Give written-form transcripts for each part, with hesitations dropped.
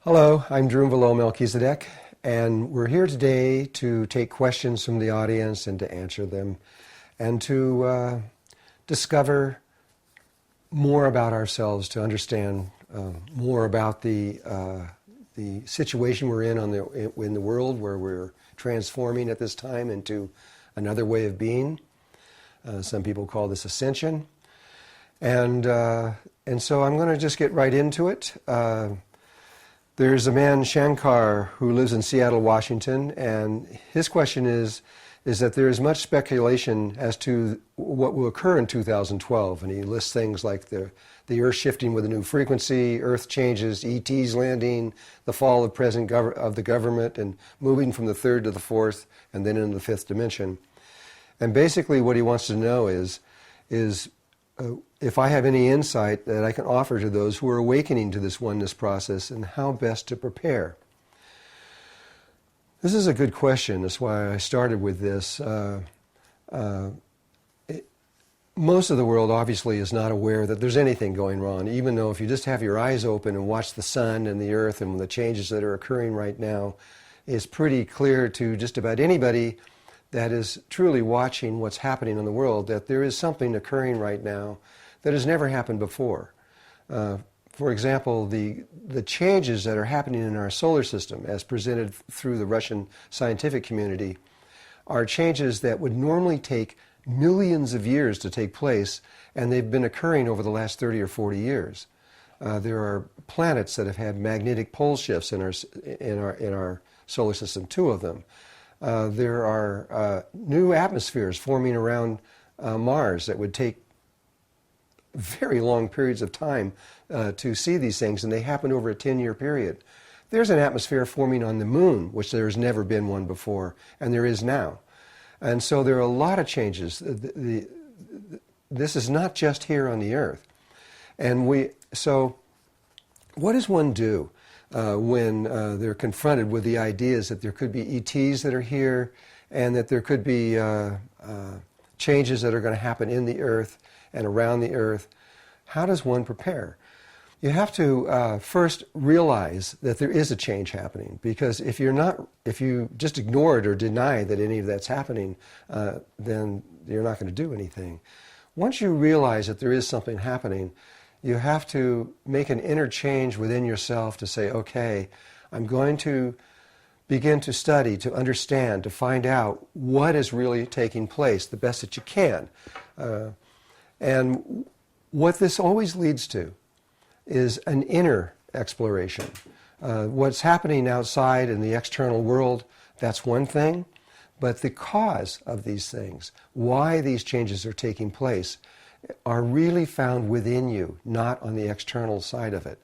Hello, I'm Drunvalo Melchizedek, and we're here today to take questions from the audience and to answer them, and to discover more about ourselves, to understand more about the situation we're in in the world, where we're transforming at this time into another way of being. Some people call this ascension, and so I'm going to just get right into it. There's a man, Shankar, who lives in Seattle, Washington, and his question is that there is much speculation as to what will occur in 2012, and he lists things like the Earth shifting with a new frequency, Earth changes, ETs landing, the fall of the government, and moving from the third to the fourth, and then into the fifth dimension. And basically what he wants to know is if I have any insight that I can offer to those who are awakening to this oneness process and how best to prepare. This is a good question. That's why I started with this. Most of the world obviously is not aware that there's anything going wrong, even though if you just have your eyes open and watch the sun and the earth and the changes that are occurring right now, it's pretty clear to just about anybody that is truly watching what's happening in the world that there is something occurring right now that has never happened before. For example, the changes that are happening in our solar system, as presented through the Russian scientific community, are changes that would normally take millions of years to take place, and they've been occurring over the last 30 or 40 years. There are planets that have had magnetic pole shifts in our solar system, 2 of them. There are new atmospheres forming around Mars that would take very long periods of time to see these things, and they happen over a 10-year period. There's an atmosphere forming on the moon, which there's never been one before, and there is now. And so there are a lot of changes. This is not just here on the Earth. So what does one do when they're confronted with the ideas that there could be ETs that are here and that there could be changes that are going to happen in the Earth and around the Earth? How does one prepare? You have to first realize that there is a change happening, because if you just ignore it or deny that any of that's happening, then you're not going to do anything. Once you realize that there is something happening, you have to make an inner change within yourself to say, okay, I'm going to begin to study, to understand, to find out what is really taking place, the best that you can. And what this always leads to is an inner exploration. What's happening outside in the external world, that's one thing, but the cause of these things, why these changes are taking place, are really found within you, not on the external side of it.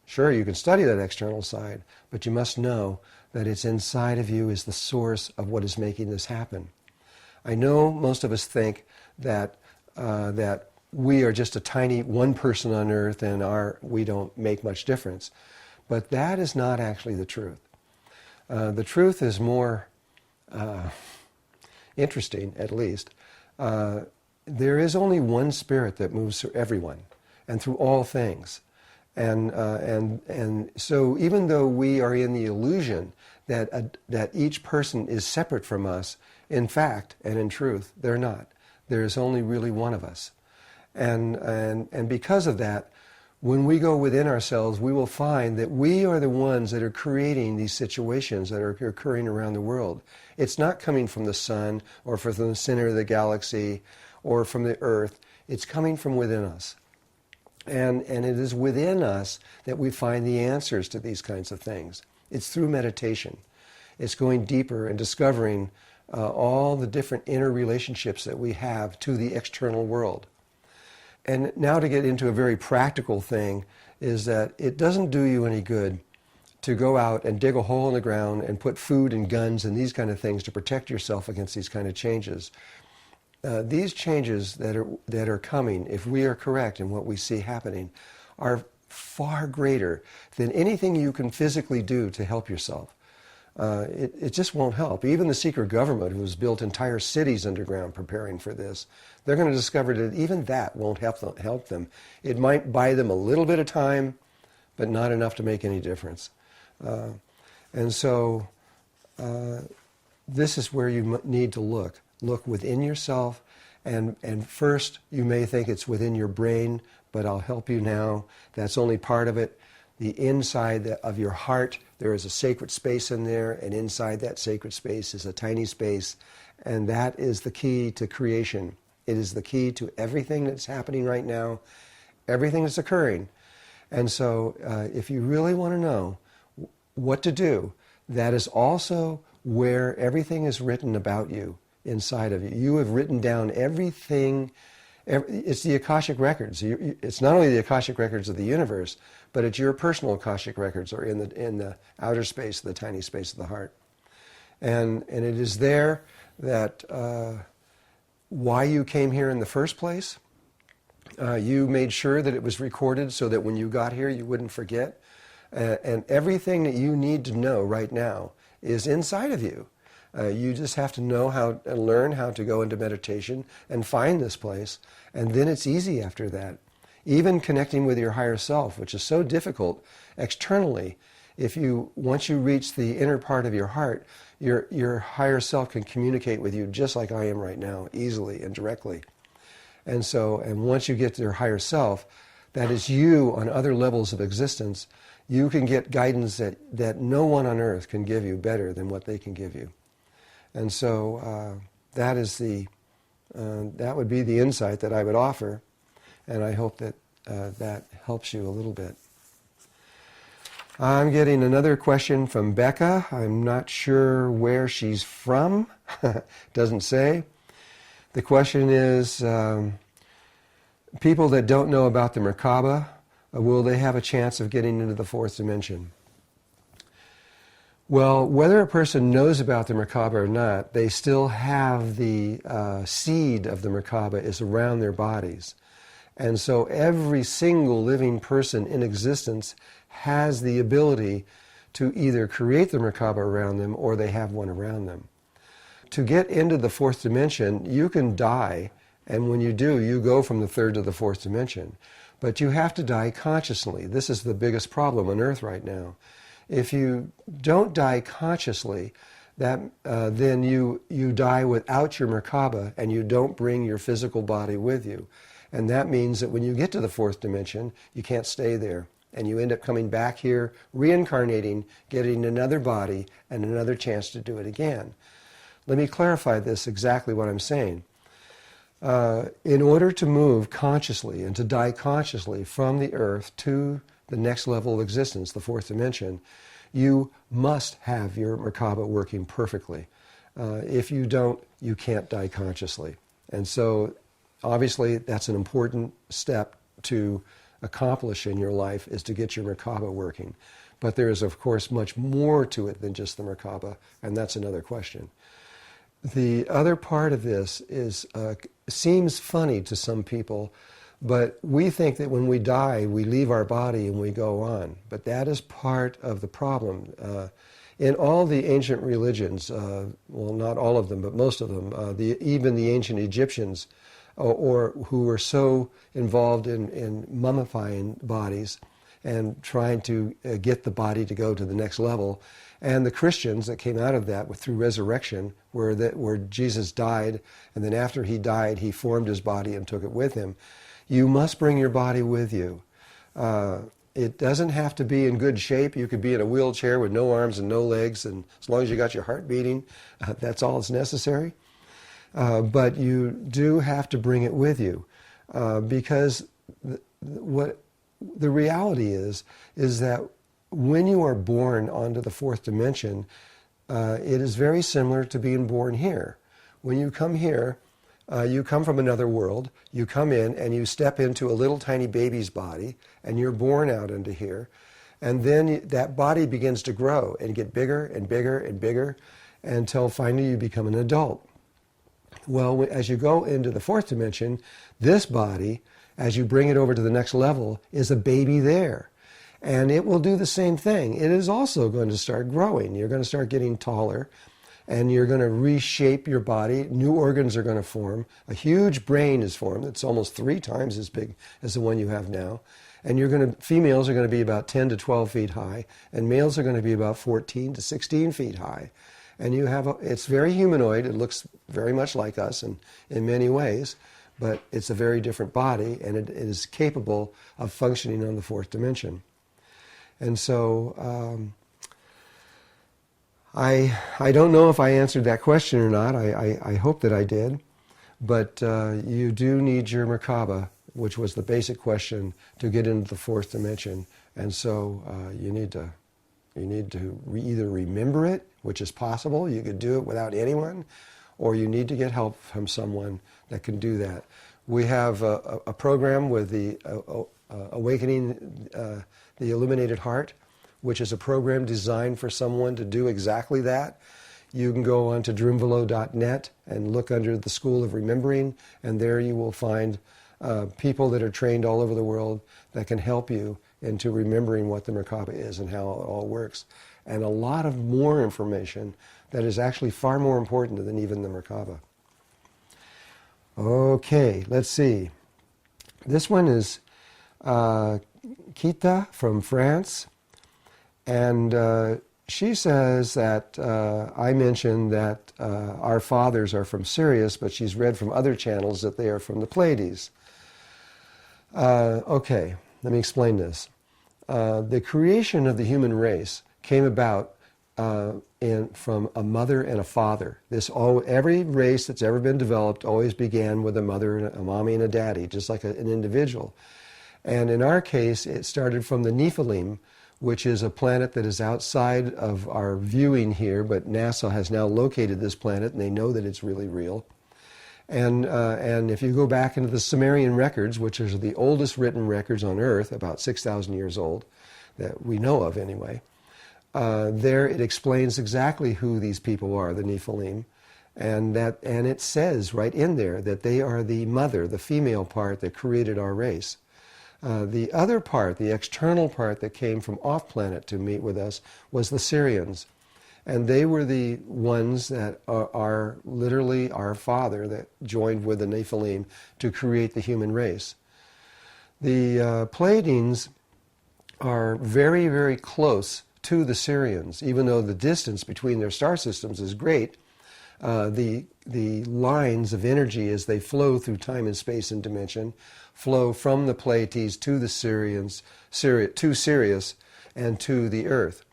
Sure, you can study that external side, but you must know that it's inside of you is the source of what is making this happen. I know most of us think that we are just a tiny one person on Earth and we don't make much difference. But that is not actually the truth. The truth is more interesting, at least. There is only one spirit that moves through everyone and through all things. And so even though we are in the illusion that each person is separate from us, in fact and in truth, they're not. There is only really one of us. And because of that, when we go within ourselves, we will find that we are the ones that are creating these situations that are occurring around the world. It's not coming from the sun or from the center of the galaxy or from the earth. It's coming from within us. And it is within us that we find the answers to these kinds of things. It's through meditation. It's going deeper and discovering all the different inner relationships that we have to the external world. And now to get into a very practical thing is that it doesn't do you any good to go out and dig a hole in the ground and put food and guns and these kind of things to protect yourself against these kind of changes. These changes that are coming, if we are correct in what we see happening, are far greater than anything you can physically do to help yourself. It just won't help. Even the secret government, who has built entire cities underground preparing for this, they're going to discover that even that won't help them. It might buy them a little bit of time, but not enough to make any difference. And so this is where you need to look. Look within yourself, and first you may think it's within your brain, but I'll help you now. That's only part of it. The inside of your heart, there is a sacred space in there, and inside that sacred space is a tiny space, and that is the key to creation. It is the key to everything that's happening right now, everything that's occurring. And so if you really want to know what to do, that is also where everything is written about you inside of you. You have written down everything. It's the Akashic records. It's not only the Akashic records of the universe, but it's your personal Akashic records, or in the outer space, the tiny space of the heart. And it is there that why you came here in the first place. You made sure that it was recorded so that when you got here you wouldn't forget. And everything that you need to know right now is inside of you. You just have to know how and learn how to go into meditation and find this place, and then it's easy after that. Even connecting with your higher self, which is so difficult externally, once you reach the inner part of your heart, your higher self can communicate with you just like I am right now, easily and directly. And once you get to your higher self, that is you on other levels of existence, you can get guidance that no one on earth can give you better than what they can give you. And so that would be the insight that I would offer, and I hope that that helps you a little bit. I'm getting another question from Becca. I'm not sure where she's from. Doesn't say. The question is, people that don't know about the Merkaba, will they have a chance of getting into the fourth dimension? Well, whether a person knows about the Merkaba or not, they still have the seed of the Merkaba is around their bodies. And so every single living person in existence has the ability to either create the Merkaba around them or they have one around them. To get into the fourth dimension, you can die, and when you do, you go from the third to the fourth dimension. But you have to die consciously. This is the biggest problem on earth right now. If you don't die consciously, then you die without your Merkaba, and you don't bring your physical body with you. And that means that when you get to the fourth dimension, you can't stay there. And you end up coming back here, reincarnating, getting another body, and another chance to do it again. Let me clarify this, exactly what I'm saying. In order to move consciously and to die consciously from the earth to the next level of existence, the fourth dimension, you must have your Merkaba working perfectly. If you don't, you can't die consciously. And so, obviously, that's an important step to accomplish in your life, is to get your Merkaba working. But there is, of course, much more to it than just the Merkaba, and that's another question. The other part of this seems funny to some people, but we think that when we die, we leave our body and we go on. But that is part of the problem. In all the ancient religions, well, not all of them, but most of them, even the ancient Egyptians, or who were so involved in mummifying bodies and trying to get the body to go to the next level, and the Christians that came out of that through resurrection, where Jesus died, and then after he died, he formed his body and took it with him. You must bring your body with you. It doesn't have to be in good shape. You could be in a wheelchair with no arms and no legs, and as long as you got your heart beating, that's all that's necessary. But you do have to bring it with you, because what the reality is that when you are born onto the fourth dimension, it is very similar to being born here. When you come here, you come from another world, you come in and you step into a little tiny baby's body, and you're born out into here, and then that body begins to grow and get bigger and bigger and bigger until finally you become an adult. Well, as you go into the fourth dimension, this body, as you bring it over to the next level, is a baby there. And it will do the same thing. It is also going to start growing. You're going to start getting taller, and you're going to reshape your body. New organs are going to form. A huge brain is formed. It's almost 3 times as big as the one you have now. And females are going to be about 10 to 12 feet high, and males are going to be about 14 to 16 feet high. And it's very humanoid. It looks very much like us in many ways, but it's a very different body, and it is capable of functioning on the fourth dimension. And so I don't know if I answered that question or not. I hope that I did. But you do need your Merkaba, which was the basic question, to get into the fourth dimension. And so you need to either remember it, which is possible. You could do it without anyone, or you need to get help from someone that can do that. We have a program with the Awakening the Illuminated Heart, which is a program designed for someone to do exactly that. You can go on to drunvalo.net and look under the School of Remembering, and there you will find people that are trained all over the world that can help you into remembering what the Merkaba is and how it all works. And a lot of more information that is actually far more important than even the Merkaba. Okay, let's see. This one is Kita from France, and she says that I mentioned that our fathers are from Sirius, but she's read from other channels that they are from the Pleiades. Okay, let me explain this. The creation of the human race came about from a mother and a father. Every race that's ever been developed always began with a mother and a mommy and a daddy, just like an individual. And in our case, it started from the Nephilim, which is a planet that is outside of our viewing here, but NASA has now located this planet, and they know that it's really real. And if you go back into the Sumerian records, which are the oldest written records on Earth, about 6,000 years old, that we know of anyway, there it explains exactly who these people are, the Nephilim, and it says right in there that they are the mother, the female part that created our race. The other part, the external part that came from off-planet to meet with us, was the Syrians. And they were the ones that are literally our father that joined with the Nephilim to create the human race. The Pleiadians are very, very close to the Syrians, even though the distance between their star systems is great. The lines of energy as they flow through time and space and dimension flow from the Pleiades to the to Sirius and to the Earth.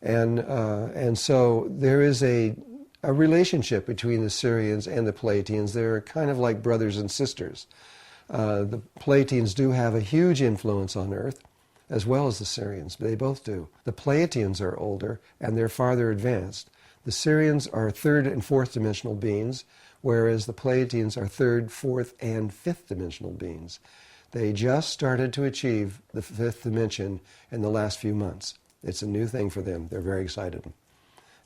And so there is a relationship between the Syrians and the Pleiadians. They're kind of like brothers and sisters. The Pleiadians do have a huge influence on Earth, as well as the Syrians. They both do. The Pleiadians are older, and they're farther advanced. The Syrians are third and fourth dimensional beings, whereas the Pleiadians are third, fourth, and fifth dimensional beings. They just started to achieve the fifth dimension in the last few months. It's a new thing for them. They're very excited.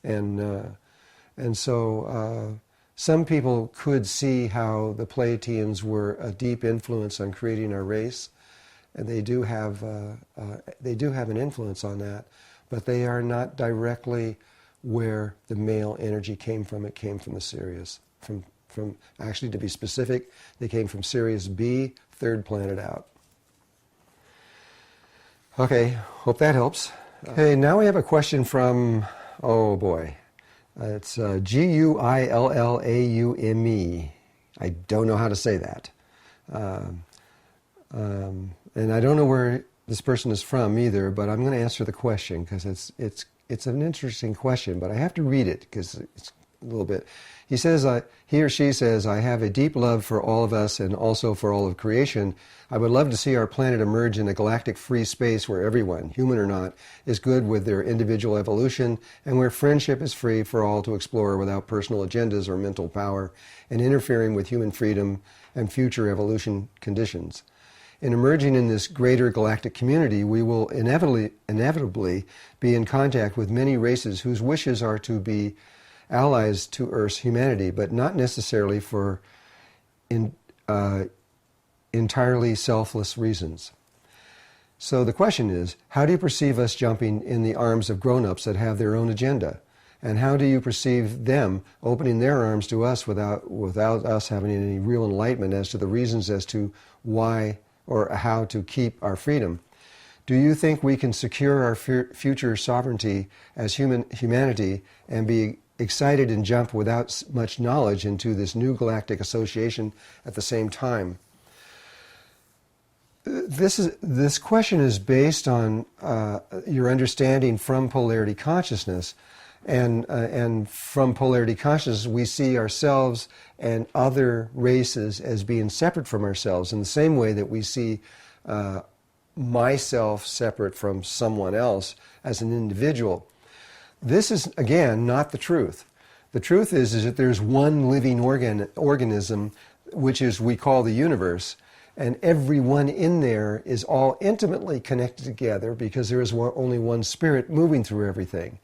And so some people could see how the Pleiadians were a deep influence on creating our race, and they do have an influence on that, but they are not directly where the male energy came from. It came from the Sirius. From actually, to be specific, they came from Sirius B, third planet out. Okay, hope that helps. Okay, now we have a question from, oh boy, it's Guillaume. I don't know how to say that. And I don't know where this person is from either, but I'm going to answer the question because it's an interesting question, but I have to read it because it's a little bit. He says, he or she says, I have a deep love for all of us and also for all of creation. I would love to see our planet emerge in a galactic free space where everyone, human or not, is good with their individual evolution and where friendship is free for all to explore without personal agendas or mental power and interfering with human freedom and future evolution conditions. In emerging in this greater galactic community, we will inevitably be in contact with many races whose wishes are to be allies to Earth's humanity, but not necessarily for entirely selfless reasons. So the question is, how do you perceive us jumping in the arms of grown-ups that have their own agenda? And how do you perceive them opening their arms to us without us having any real enlightenment as to the reasons as to why or how to keep our freedom. Do you think we can secure our future sovereignty as humanity and be excited and jump without much knowledge into this new galactic association at the same time? This question is based on your understanding from polarity consciousness, and from polarity consciousness we see ourselves and other races as being separate from ourselves in the same way that we see myself separate from someone else as an individual. This is, again, not the truth. The truth is that there's one living organism, which is we call the universe, and everyone in there is all intimately connected together because there is only one spirit moving through everything.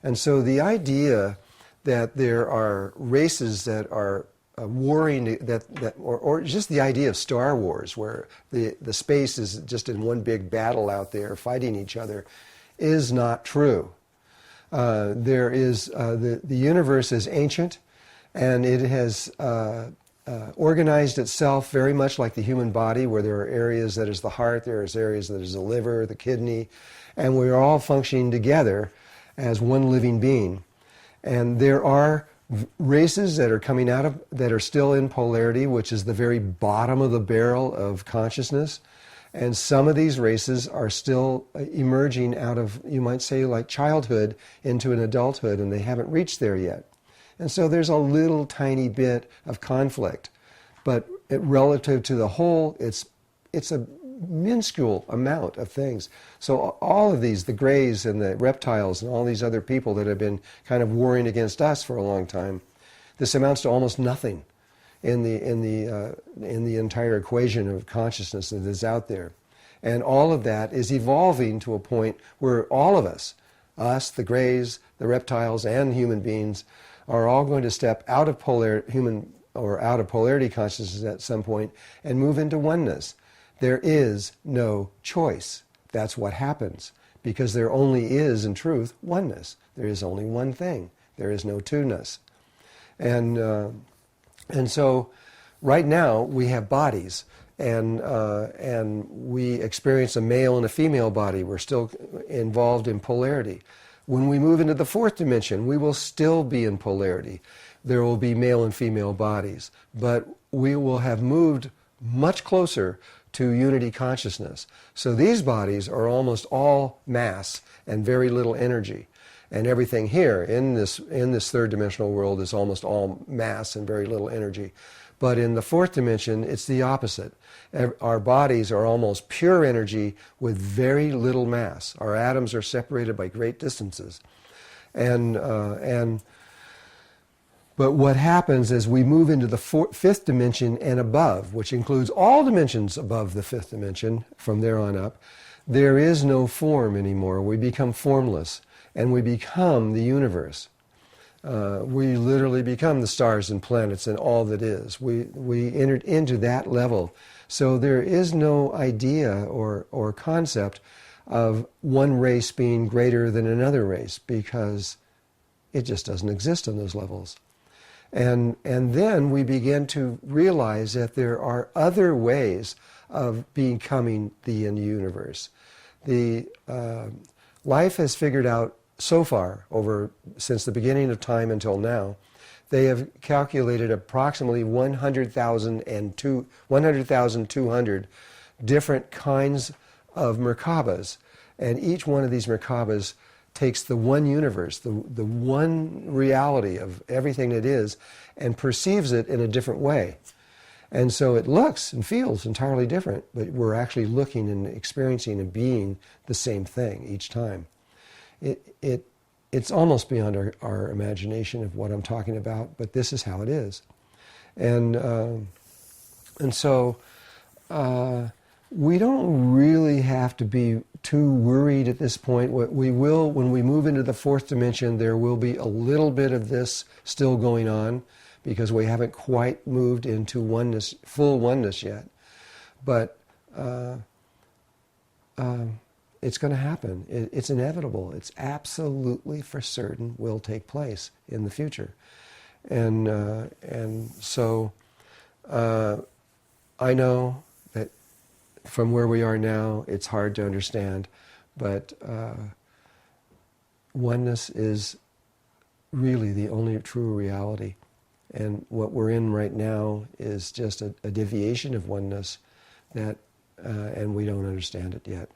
And so the idea that there are races that are warring, or just the idea of Star Wars, where the space is just in one big battle out there fighting each other, is not true. There is the universe is ancient, and it has organized itself very much like the human body, where there are areas that is the heart, there is areas that is the liver, the kidney, and we are all functioning together as one living being. And there are races that are coming out of, that are still in polarity, which is the very bottom of the barrel of consciousness. And some of these races are still emerging out of, you might say, like childhood into an adulthood, and they haven't reached there yet. And so there's a little tiny bit of conflict. But relative to the whole, it's a minuscule amount of things. So all of these, the greys and the reptiles and all these other people that have been kind of warring against us for a long time, this amounts to almost nothing in the entire equation of consciousness that is out there. And all of that is evolving to a point where all of us, the greys, the reptiles, and human beings, are all going to step out of polarity consciousness at some point and move into oneness. There is no choice. That's what happens, because there only is, in truth, oneness. There is only one thing. There is no two-ness. And so right now we have bodies, and we experience a male and a female body. We're still involved in polarity. When we move into the fourth dimension, we will still be in polarity. There will be male and female bodies, but we will have moved much closer to unity consciousness. So these bodies are almost all mass and very little energy. And everything here in this third dimensional world is almost all mass and very little energy. But in the fourth dimension, it's the opposite. Our bodies are almost pure energy with very little mass. Our atoms are separated by great distances. But what happens as we move into the fifth dimension and above, which includes all dimensions above the fifth dimension from there on up, there is no form anymore. We become formless, and we become the universe. We literally become the stars and planets and all that is. We entered into that level. So there is no idea or concept of one race being greater than another race, because it just doesn't exist on those levels. And then we begin to realize that there are other ways of becoming the universe. Life has figured out so far, since the beginning of time until now, they have calculated approximately 100,200 different kinds of Merkabas. And each one of these Merkabas takes the one universe, the one reality of everything that is, and perceives it in a different way. And so it looks and feels entirely different, but we're actually looking and experiencing and being the same thing each time. It's almost beyond our imagination of what I'm talking about, but this is how it is. And so we don't really have to be too worried at this point. What we will, when we move into the fourth dimension, there will be a little bit of this still going on, because we haven't quite moved into oneness, full oneness yet. But it's going to happen. It's inevitable. It's absolutely for certain will take place in the future. And so I know that from where we are now, it's hard to understand, but oneness is really the only true reality. And what we're in right now is just a deviation of oneness that, and we don't understand it yet.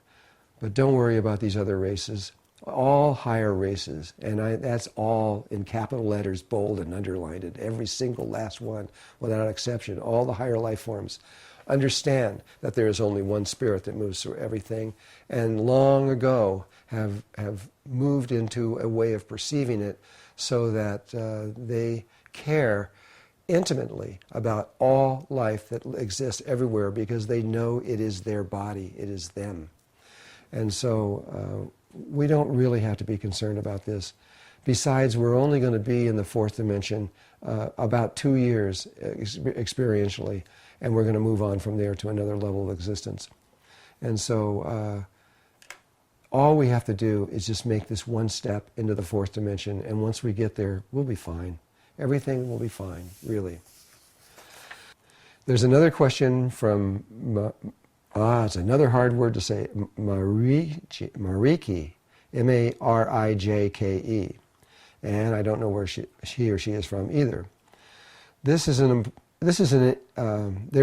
But don't worry about these other races. All higher races, and that's all in capital letters, bold and underlined, every single last one, without exception, all the higher life forms, understand that there is only one spirit that moves through everything, and long ago have moved into a way of perceiving it so that they care intimately about all life that exists everywhere because they know it is their body, it is them. And so we don't really have to be concerned about this. Besides, we're only going to be in the fourth dimension about 2 years experientially, and we're going to move on from there to another level of existence. And so all we have to do is just make this one step into the fourth dimension, and once we get there, we'll be fine. Everything will be fine, really. There's another question from, it's another hard word to say, Marike, M-A-R-I-J-K-E. And I don't know where he or she is from either. There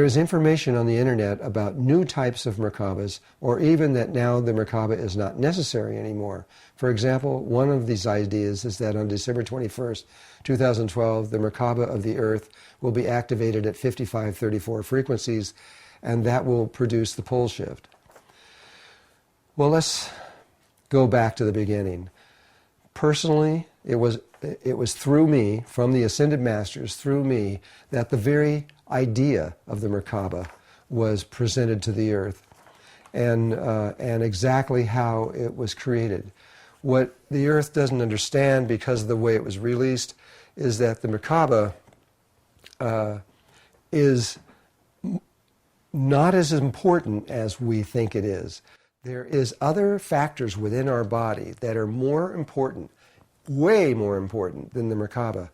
is information on the internet about new types of Merkabas, or even that now the Merkaba is not necessary anymore. For example, one of these ideas is that on December 21st, 2012, the Merkaba of the Earth will be activated at 5534 frequencies, and that will produce the pole shift. Well, let's go back to the beginning. Personally, it was through me, from the Ascended Masters, through me, that the very idea of the Merkaba was presented to the earth, and exactly how it was created. What the earth doesn't understand, because of the way it was released, is that the Merkaba is not as important as we think it is. There is other factors within our body that are more important, way more important than the Merkaba.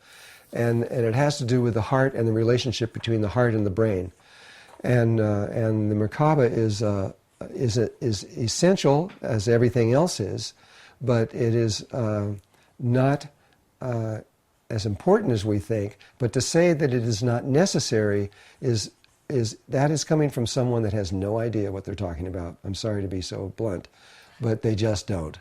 And it has to do with the heart and the relationship between the heart and the brain. And the Merkaba is essential, as everything else is, but it is not as important as we think. But to say that it is not necessary is coming from someone that has no idea what they're talking about. I'm sorry to be so blunt, but they just don't.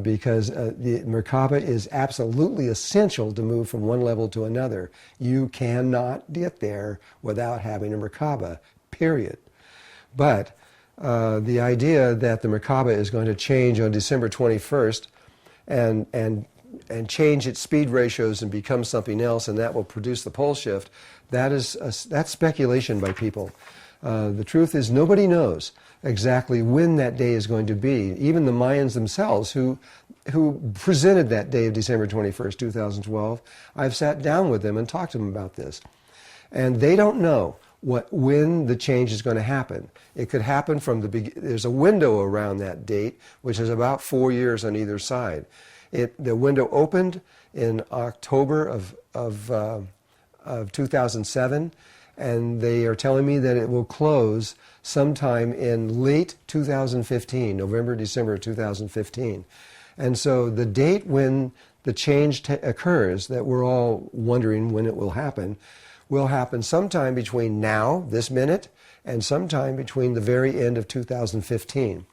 Because the Merkaba is absolutely essential to move from one level to another. You cannot get there without having a Merkaba, period. But the idea that the Merkaba is going to change on December 21st and change its speed ratios and become something else, and that will produce the pole shift, that's speculation by people. The truth is, nobody knows exactly when that day is going to be. Even the Mayans themselves, who presented that day of December 21st, 2012, I've sat down with them and talked to them about this. And they don't know when the change is going to happen. It could happen from the beginning. There's a window around that date, which is about 4 years on either side. The window opened in October of 2007, and they are telling me that it will close sometime in late 2015, November, December 2015. And so the date when the change occurs, that we're all wondering when it will happen sometime between now, this minute, and sometime between the very end of 2015.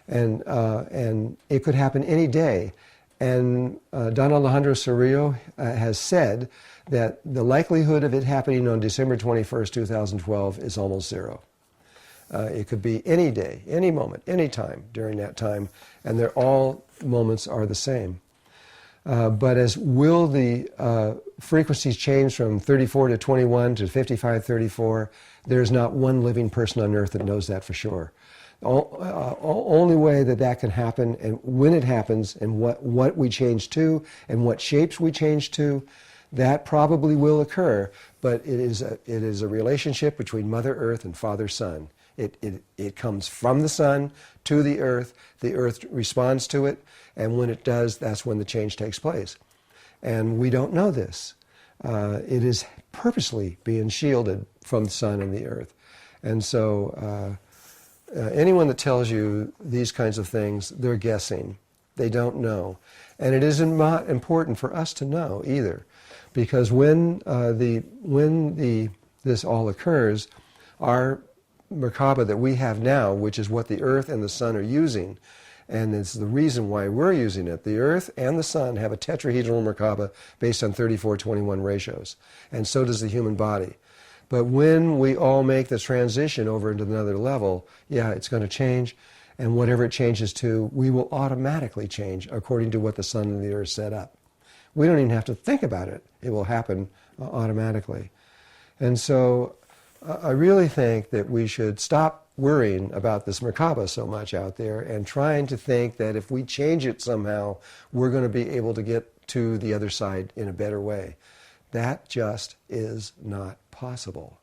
And it could happen any day. And Don Alejandro Cerrillo has said that the likelihood of it happening on December 21st, 2012 is almost zero. It could be any day, any moment, any time during that time, and all moments are the same. But will the frequencies change from 34 to 21 to 5534? There's not one living person on earth that knows that for sure. Only way that can happen, and when it happens, and what we change to, and what shapes we change to, that probably will occur. But it is a relationship between Mother Earth and Father Sun. It comes from the sun to the earth responds to it, and when it does, that's when the change takes place. And we don't know this. It is purposely being shielded from the sun and the earth. And so anyone that tells you these kinds of things, they're guessing. They don't know. And it isn't not important for us to know either, because when this all occurs, our Merkaba that we have now, which is what the Earth and the Sun are using, and it's the reason why we're using it. The Earth and the Sun have a tetrahedral Merkaba based on 34:21 ratios, and so does the human body. But when we all make the transition over into another level, yeah, it's going to change, and whatever it changes to, we will automatically change according to what the Sun and the Earth set up. We don't even have to think about it. It will happen automatically. And so I really think that we should stop worrying about this Merkaba so much out there and trying to think that if we change it somehow, we're going to be able to get to the other side in a better way. That just is not possible.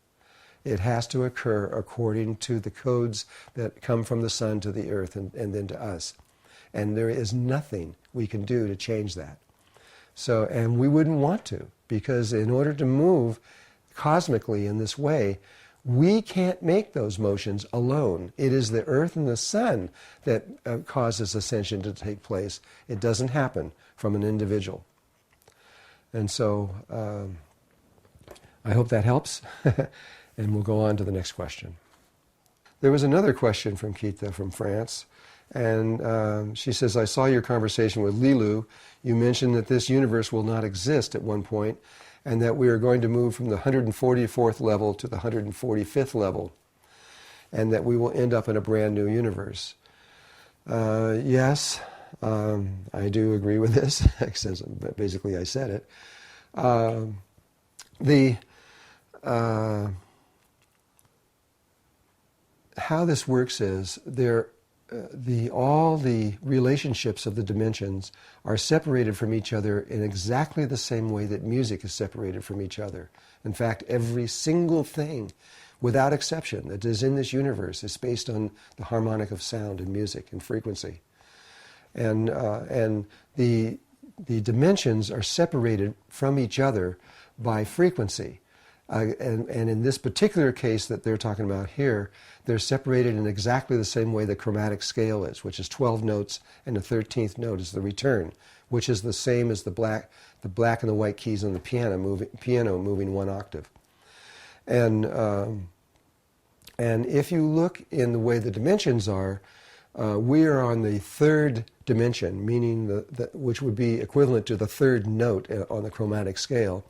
It has to occur according to the codes that come from the Sun to the Earth and then to us. And there is nothing we can do to change that. So, and we wouldn't want to, because in order to move cosmically in this way, we can't make those motions alone. It is the Earth and the Sun that causes ascension to take place. It doesn't happen from an individual. And so I hope that helps. And we'll go on to the next question. There was another question from Kita from France. And she says, I saw your conversation with Lilu. You mentioned that this universe will not exist at one point, and that we are going to move from the 144th level to the 145th level, and that we will end up in a brand new universe. Yes, I do agree with this, since basically I said it. How this works is all the relationships of the dimensions are separated from each other in exactly the same way that music is separated from each other. In fact, every single thing, without exception, that is in this universe is based on the harmonic of sound and music and frequency. And the dimensions are separated from each other by frequency. And in this particular case that they're talking about here, they're separated in exactly the same way the chromatic scale is, which is 12 notes, and the 13th note is the return, which is the same as the black and the white keys on the piano moving one octave. And if you look in the way the dimensions are, we are on the third dimension, meaning which would be equivalent to the third note on the chromatic scale.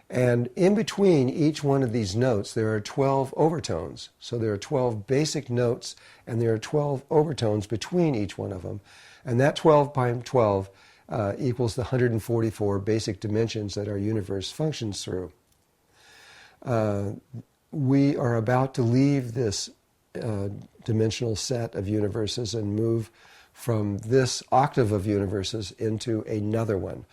And in between each one of these notes, there are 12 overtones. So there are 12 basic notes, and there are 12 overtones between each one of them. And that 12 times 12 equals the 144 basic dimensions that our universe functions through. We are about to leave this dimensional set of universes and move from this octave of universes into another one.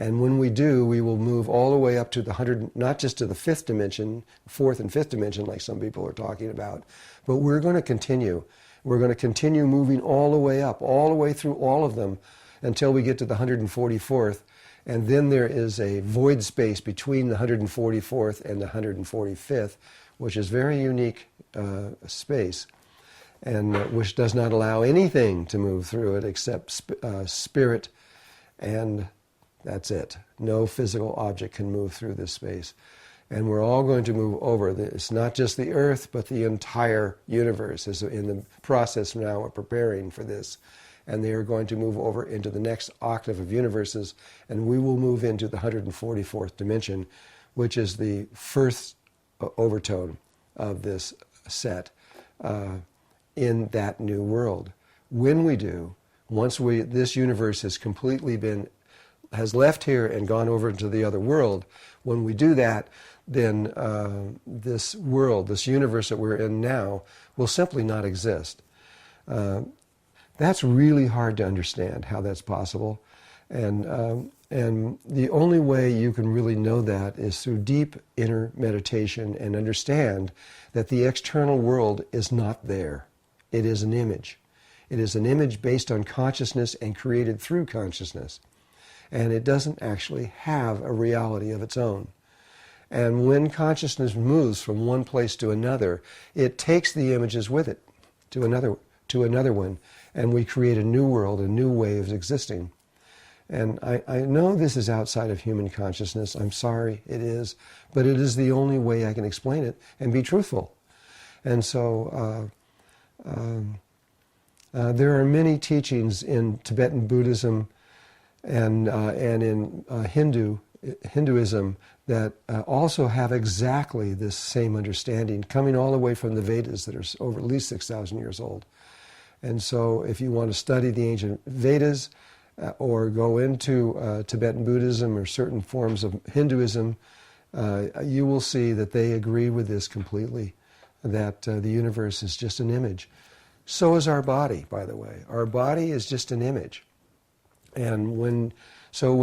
And when we do, we will move all the way up to the not just to the fifth dimension, fourth and fifth dimension, like some people are talking about, but we're going to continue. We're going to continue moving all the way up, all the way through all of them, until we get to the 144th. And then there is a void space between the 144th and the 145th, which is very unique space, and which does not allow anything to move through it except spirit, and that's it. No physical object can move through this space. And we're all going to move over. It's not just the Earth, but the entire universe is in the process now of preparing for this. And they are going to move over into the next octave of universes, and we will move into the 144th dimension, which is the first overtone of this set in that new world. When we do, once this universe has completely has left here and gone over into the other world, when we do that, then this world, this universe that we're in now, will simply not exist. That's really hard to understand how that's possible. And the only way you can really know that is through deep inner meditation and understand that the external world is not there. It is an image. It is an image based on consciousness and created through consciousness. And it doesn't actually have a reality of its own. And when consciousness moves from one place to another, it takes the images with it. to another one, and we create a new world, a new way of existing. And I know this is outside of human consciousness. I'm sorry, it is. But it is the only way I can explain it and be truthful. And so there are many teachings in Tibetan Buddhism and in Hinduism that also have exactly this same understanding, coming all the way from the Vedas that are over at least 6,000 years old. And so if you want to study the ancient Vedas, or go into Tibetan Buddhism or certain forms of Hinduism, you will see that they agree with this completely, that the universe is just an image. So is our body, by the way. Our body is just an image. And when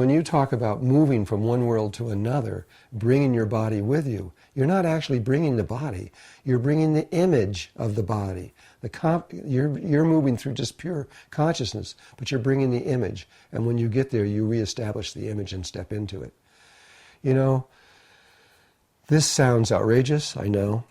you talk about moving from one world to another, bringing your body with you, you're not actually bringing the body. You're bringing the image of the body. You're moving through just pure consciousness, but you're bringing the image. And when you get there, you reestablish the image and step into it. You know, this sounds outrageous, I know,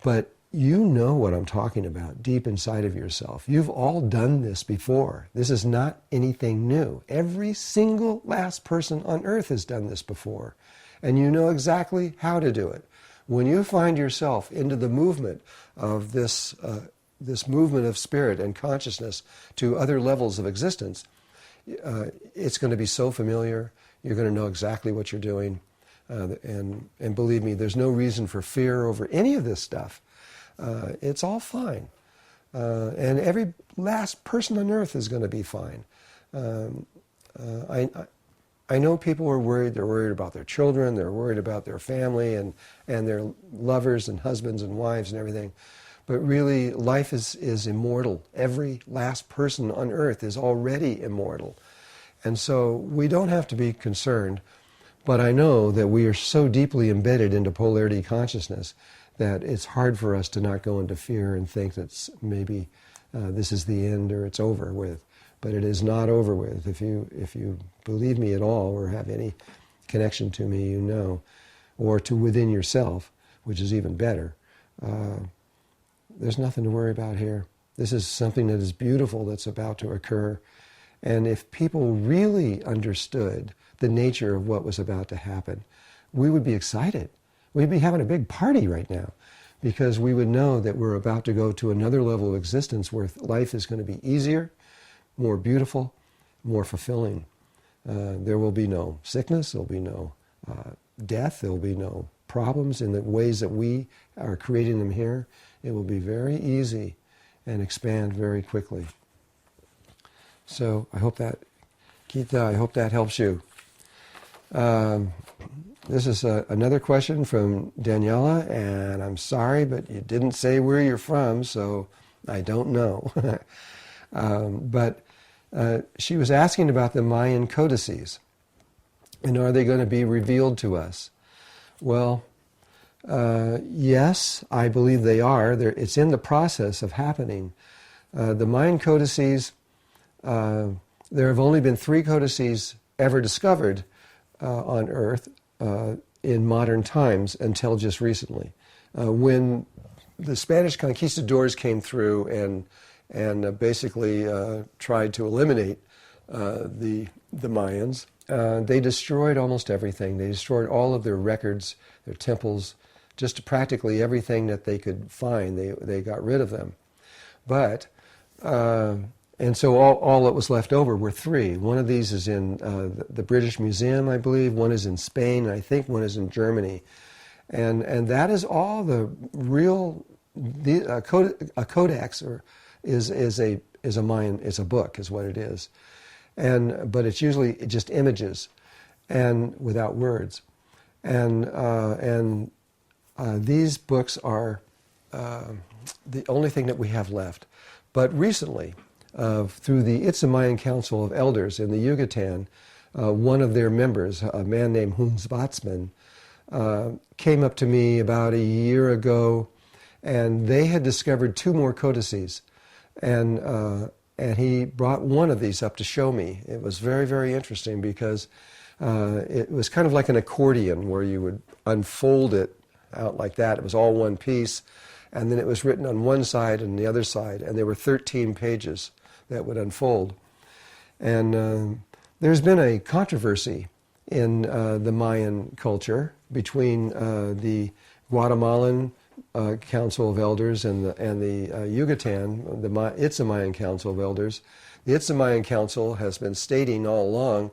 but you know what I'm talking about deep inside of yourself. You've all done this before. This is not anything new. Every single last person on earth has done this before. And you know exactly how to do it. When you find yourself into the movement of this movement of spirit and consciousness to other levels of existence, it's going to be so familiar. You're going to know exactly what you're doing. And believe me, there's no reason for fear over any of this stuff. It's all fine. And every last person on earth is going to be fine. I know people are worried. They're worried about their children. They're worried about their family and their lovers and husbands and wives and everything. But really, life is immortal. Every last person on earth is already immortal. And so we don't have to be concerned. But I know that we are so deeply embedded into polarity consciousness that it's hard for us to not go into fear and think that maybe this is the end or it's over with. But it is not over with. If you believe me at all or have any connection to me, you know, or to within yourself, which is even better, there's nothing to worry about here. This is something that is beautiful that's about to occur. And if people really understood the nature of what was about to happen, we would be excited. We'd be having a big party right now because we would know that we're about to go to another level of existence where life is going to be easier, more beautiful, more fulfilling. There will be no sickness, there will be no death, there will be no problems in the ways that we are creating them here. It will be very easy and expand very quickly. So I hope that, Gita, I hope that helps you. This is another question from Daniela, and I'm sorry, but you didn't say where you're from, so I don't know. But she was asking about the Mayan codices, and are they going to be revealed to us? Well, yes, I believe they are. It's in the process of happening. The Mayan codices, there have only been 3 codices ever discovered on Earth in modern times until just recently. When the Spanish conquistadors came through and basically tried to eliminate the Mayans, they destroyed almost everything. They destroyed all of their records, their temples, just practically everything that they could find. They got rid of them. But and so all that was left over were 3. One of these is in the British Museum, I believe. One is in Spain, and I think one is in Germany. And that is all the real. A codex is a Mayan, is a book, is what it is. But it's usually just images, and without words. And these books are the only thing that we have left. But recently, through the Itza Mayan Council of Elders in the Yucatan, one of their members, a man named Hunzbatsman, came up to me about a year ago, and they had discovered 2 more codices. And he brought one of these up to show me. It was very, very interesting because it was kind of like an accordion where you would unfold it out like that. It was all one piece. and then it was written on one side and the other side, and there were 13 pages that would unfold. And there's been a controversy in the Mayan culture between the Guatemalan Council of Elders and the Yucatan, it's a Mayan Council of Elders. The Itza Mayan Council has been stating all along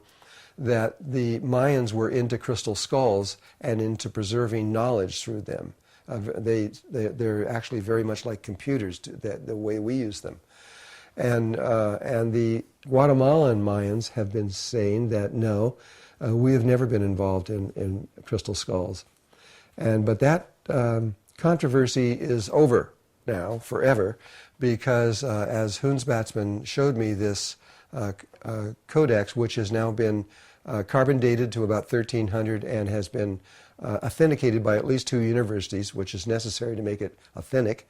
that the Mayans were into crystal skulls and into preserving knowledge through them. They're actually very much like computers, the way we use them. And the Guatemalan Mayans have been saying that no, we have never been involved in crystal skulls. But that controversy is over now, forever, because as Hoonsbatsman showed me this codex, which has now been carbon dated to about 1300 and has been authenticated by at least 2 universities, which is necessary to make it authentic.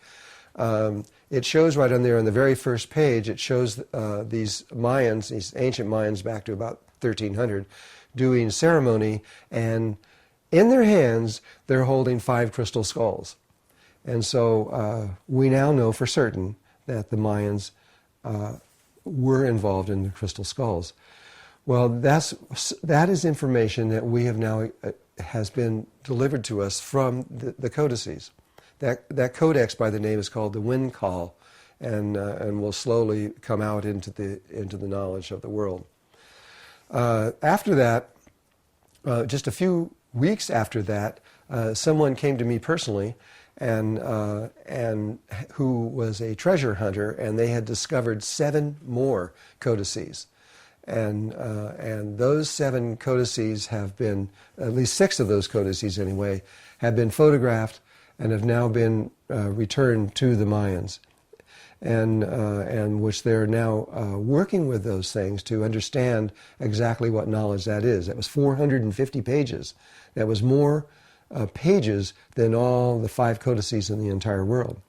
It shows right on there on the very first page, it shows these Mayans, these ancient Mayans back to about 1300, doing ceremony, and in their hands they're holding 5 crystal skulls. And so we now know for certain that the Mayans were involved in the crystal skulls. Well, that is information that we have now has been delivered to us from the codices. That codex by the name is called the Wind Call, and will slowly come out into the knowledge of the world. After that, just a few weeks after that, someone came to me personally, and who was a treasure hunter, and they had discovered 7 more codices. And those 7 codices have been, at least 6 of those codices anyway, have been photographed and have now been returned to the Mayans, and which they're now working with those things to understand exactly what knowledge that is. That was 450 pages. That was more pages than all the 5 codices in the entire world.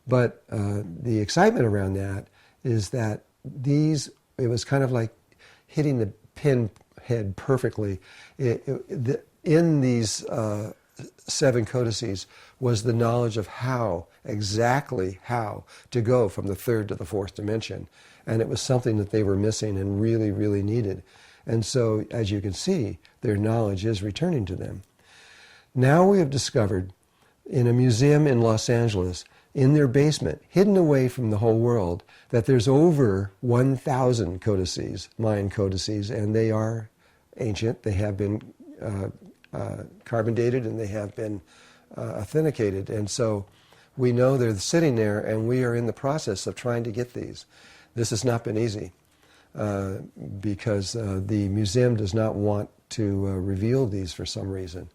But the excitement around that is that it was kind of like hitting the pinhead perfectly. In these 7 codices was the knowledge of exactly how to go from the 3rd to the 4th dimension. And it was something that they were missing and really, really needed. And so, as you can see, their knowledge is returning to them. Now we have discovered in a museum in Los Angeles, in their basement, hidden away from the whole world, that there's over 1,000 codices, Mayan codices, and they are ancient. They have been carbon dated, and they have been authenticated. And so we know they're sitting there, and we are in the process of trying to get these. This has not been easy because the museum does not want to reveal these for some reason.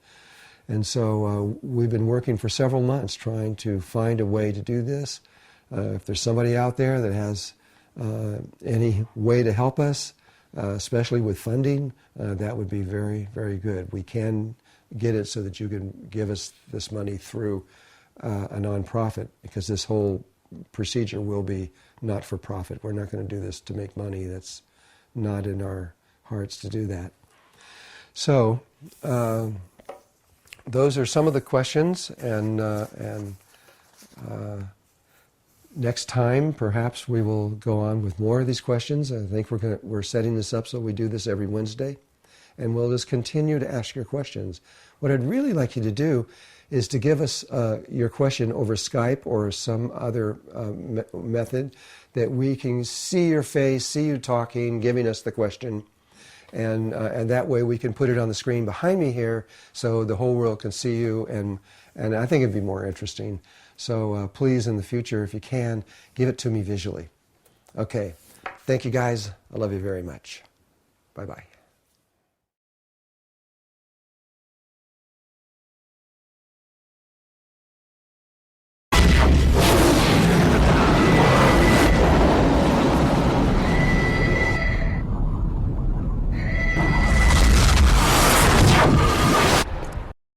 And so we've been working for several months trying to find a way to do this. If there's somebody out there that has any way to help us, especially with funding, that would be very, very good. We can get it so that you can give us this money through a nonprofit, because this whole procedure will be not for profit. We're not going to do this to make money. That's not in our hearts to do that. So those are some of the questions, and next time perhaps we will go on with more of these questions. I think we're setting this up so we do this every Wednesday, and we'll just continue to ask your questions. What I'd really like you to do is to give us your question over Skype or some other method that we can see your face, see you talking, giving us the question. And that way we can put it on the screen behind me here so the whole world can see you, and I think it'd be more interesting. So please, in the future, if you can, give it to me visually. Okay. Thank you, guys. I love you very much. Bye-bye.